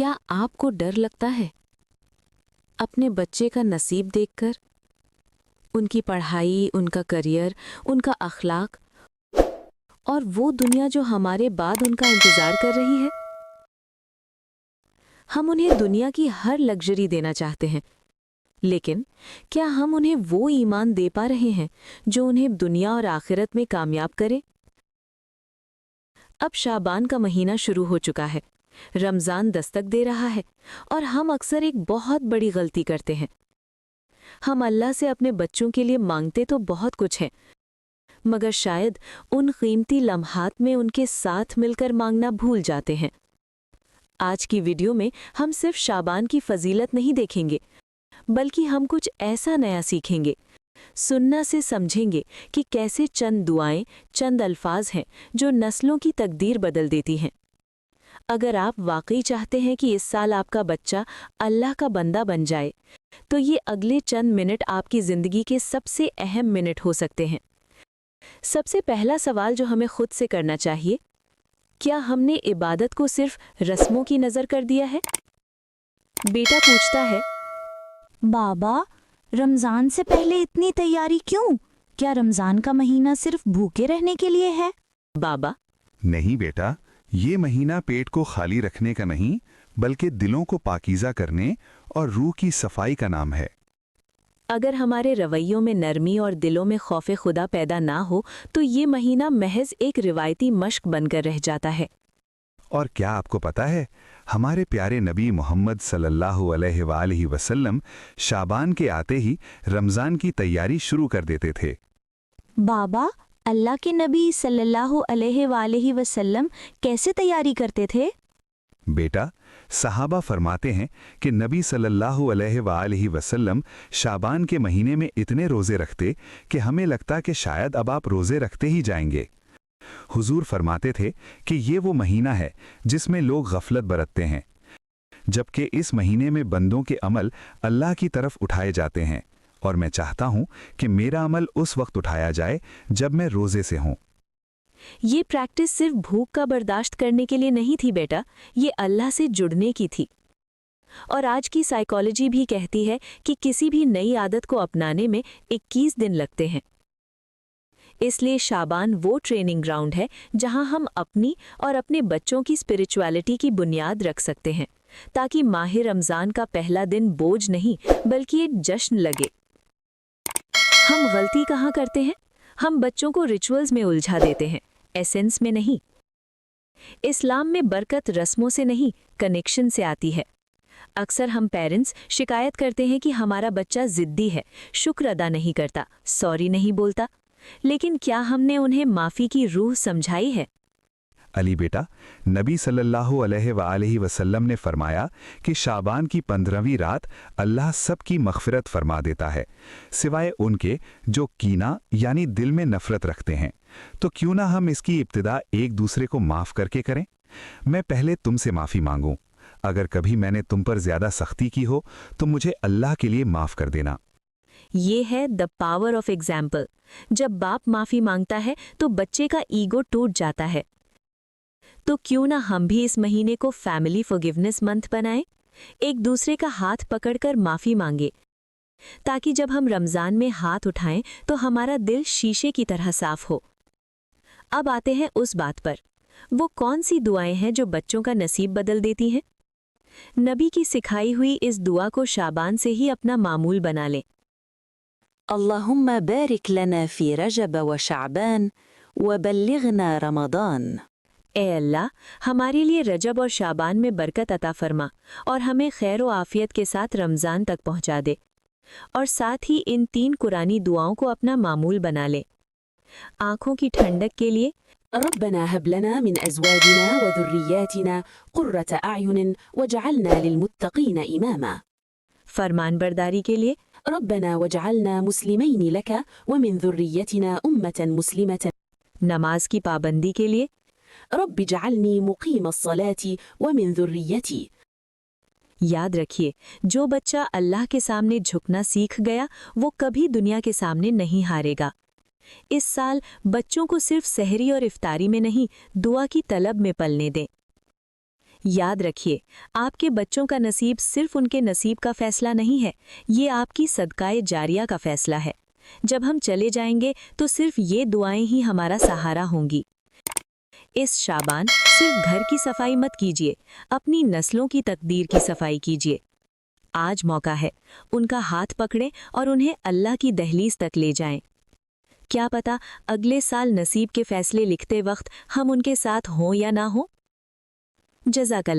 क्या आपको डर लगता है अपने बच्चे का नसीब देखकर? उनकी पढ़ाई, उनका करियर, उनका अखलाक और वो दुनिया जो हमारे बाद उनका इंतजार कर रही है। हम उन्हें दुनिया की हर लग्जरी देना चाहते हैं, लेकिन क्या हम उन्हें वो ईमान दे पा रहे हैं जो उन्हें दुनिया और आखिरत में कामयाब करे? अब शाबान का महीना शुरू हो चुका है, रमज़ान दस्तक दे रहा है और हम अक्सर एक बहुत बड़ी गलती करते हैं। हम अल्लाह से अपने बच्चों के लिए मांगते तो बहुत कुछ है, मगर शायद उन कीमती लम्हात में उनके साथ मिलकर मांगना भूल जाते हैं। आज की वीडियो में हम सिर्फ शाबान की फजीलत नहीं देखेंगे, बल्कि हम कुछ ऐसा नया सीखेंगे, सुन्ना से समझेंगे कि कैसे चंद दुआएं, चंद अल्फाज हैं जो नस्लों की तकदीर बदल देती हैं। अगर आप वाकई चाहते हैं कि इस साल आपका बच्चा अल्लाह का बंदा बन जाए, तो ये अगले चंद मिनट आपकी ज़िंदगी के सबसे अहम मिनट हो सकते हैं। सबसे पहला सवाल जो हमें खुद से करना चाहिए, क्या हमने इबादत को सिर्फ रस्मों की नज़र कर दिया है? बेटा पूछता है, बाबा, रमज़ान से पहले इतनी तैयारी क्यों? क्या रमज़ान का महीना सिर्फ भूखे रहने के लिए है? बाबा, नहीं बेटा, ये महीना पेट को खाली रखने का नहीं, बल्कि दिलों को पाकीज़ा करने और रूह की सफाई का नाम है। अगर हमारे रवैयों में नरमी और दिलों में खौफ खुदा पैदा ना हो, तो ये महीना महज एक रिवायती मश्क बनकर रह जाता है। और क्या आपको पता है, हमारे प्यारे नबी मोहम्मद सल्लल्लाहु अलैहि वसल्लम शाबान के आते ही रमज़ान की तैयारी शुरू कर देते थे। बाबा, अल्लाह के नबी सल्लल्लाहु अलैहि वसल्लम कैसे तैयारी करते थे? बेटा, सहाबा फरमाते हैं कि नबी सल्लल्लाहु अलैहि वसल्लम शाबान के महीने में इतने रोज़े रखते कि हमें लगता कि शायद अब आप रोज़े रखते ही जाएंगे। हुजूर फरमाते थे कि ये वो महीना है जिसमें लोग गफलत बरतते हैं, जबकि इस महीने में बंदों के अमल अल्लाह की तरफ उठाए जाते हैं, और मैं चाहता हूँ कि मेरा अमल उस वक्त उठाया जाए जब मैं रोज़े से हूँ। ये प्रैक्टिस सिर्फ भूख का बर्दाश्त करने के लिए नहीं थी बेटा, ये अल्लाह से जुड़ने की थी। और आज की साइकोलॉजी भी कहती है कि किसी भी नई आदत को अपनाने में 21 दिन लगते हैं। इसलिए शाबान वो ट्रेनिंग ग्राउंड है जहां हम अपनी और अपने बच्चों की स्पिरिचुअलिटी की बुनियाद रख सकते हैं, ताकि माह रमज़ान का पहला दिन बोझ नहीं बल्कि एक जश्न लगे। हम गलती कहाँ करते हैं? हम बच्चों को रिचुअल्स में उलझा देते हैं, एसेंस में नहीं। इस्लाम में बरकत रस्मों से नहीं, कनेक्शन से आती है। अक्सर हम पेरेंट्स शिकायत करते हैं कि हमारा बच्चा जिद्दी है, शुक्र अदा नहीं करता, सॉरी नहीं बोलता, लेकिन क्या हमने उन्हें माफ़ी की रूह समझाई है? अली बेटा, नबी सल्लल्लाहु अलैहि वसल्लम ने फरमाया कि शाबान की 15वीं रात अल्लाह सबकी मग़फ़िरत फरमा देता है, सिवाय उनके जो कीना यानी दिल में नफ़रत रखते हैं। तो क्यों ना हम इसकी इब्तिदा एक दूसरे को माफ़ करके करें। मैं पहले तुमसे माफ़ी मांगूं। अगर कभी मैंने तुम पर ज़्यादा सख्ती की हो तो मुझे अल्लाह के लिए माफ़ कर देना। ये है द पावर ऑफ एग्जाम्पल। जब बाप माफ़ी मांगता है तो बच्चे का ईगो टूट जाता है। तो क्यों ना हम भी इस महीने को फैमिली फॉरगिवनेस मंथ बनाएं, एक दूसरे का हाथ पकड़कर माफ़ी मांगे, ताकि जब हम रमज़ान में हाथ उठाएं तो हमारा दिल शीशे की तरह साफ हो। अब आते हैं उस बात पर, वो कौन सी दुआएं हैं जो बच्चों का नसीब बदल देती हैं? नबी की सिखाई हुई इस दुआ को शाबान से ही अपना मामूल बना लें। अल्लाहुम्मा बारिक लना फी रजब व शाबान व बल्लिगना रमदान। ए अल्लाह, हमारे लिए रजब और शाबान में बरकत अता फरमा और हमें खैर व आफियत के साथ रमज़ान तक पहुँचा दे। और साथ ही इन 3 कुरानी दुआओं को अपना मामूल बना ले। आँखों की ठंडक के लिए रब्बना हब लना मिन अज़वाजिना व ज़ुर्रिय्यातिना क़ुर्रत अयुनिन वजअलना लिलमुत्तक़ीना इमामा। फरमानबरदारी के लिए रब्बना वजअलना मुस्लिमैन लका व मिन ज़ुर्रिय्यतिना उम्मतन मुस्लिमतन। नमाज की पाबंदी के लिए रब्बि जअलनी मुक़ीमस्सलाति व मिन ज़ुर्रिय्यती। याद रखिए, जो बच्चा अल्लाह के सामने झुकना सीख गया वो कभी दुनिया के सामने नहीं हारेगा। इस साल बच्चों को सिर्फ सहरी और इफ्तारी में नहीं, दुआ की तलब में पलने दें। याद रखिए, आपके बच्चों का नसीब सिर्फ उनके नसीब का फैसला नहीं है, ये आपकी सदकाए जारिया का फैसला है। जब हम चले जाएंगे तो सिर्फ ये दुआएं ही हमारा सहारा होंगी। इस शाबान सिर्फ घर की सफाई मत कीजिए, अपनी नस्लों की तकदीर की सफाई कीजिए। आज मौका है, उनका हाथ पकड़ें और उन्हें अल्लाह की दहलीज तक ले जाएं। क्या पता अगले साल नसीब के फैसले लिखते वक्त हम उनके साथ हों या ना हों। जज़ाकल्लाह।